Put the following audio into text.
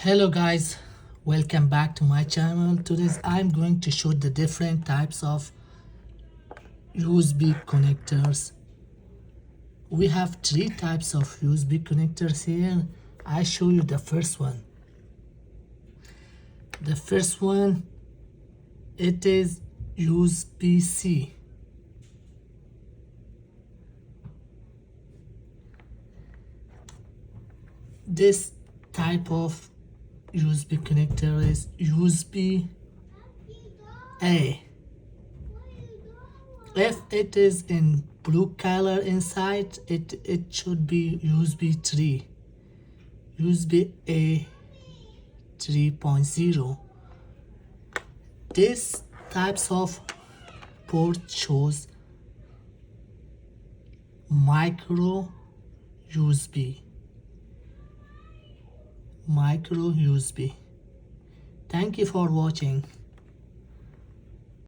Hello guys, welcome back to my channel. Today I'm going to show the different types of USB connectors. We have three types of USB connectors here. I show you the first one. The first one, it is USB-C. This type of USB connector is USB-A. If it is in blue color inside, it should be USB 3, USB A 3.0. This types of port shows micro USB. Thank you for watching.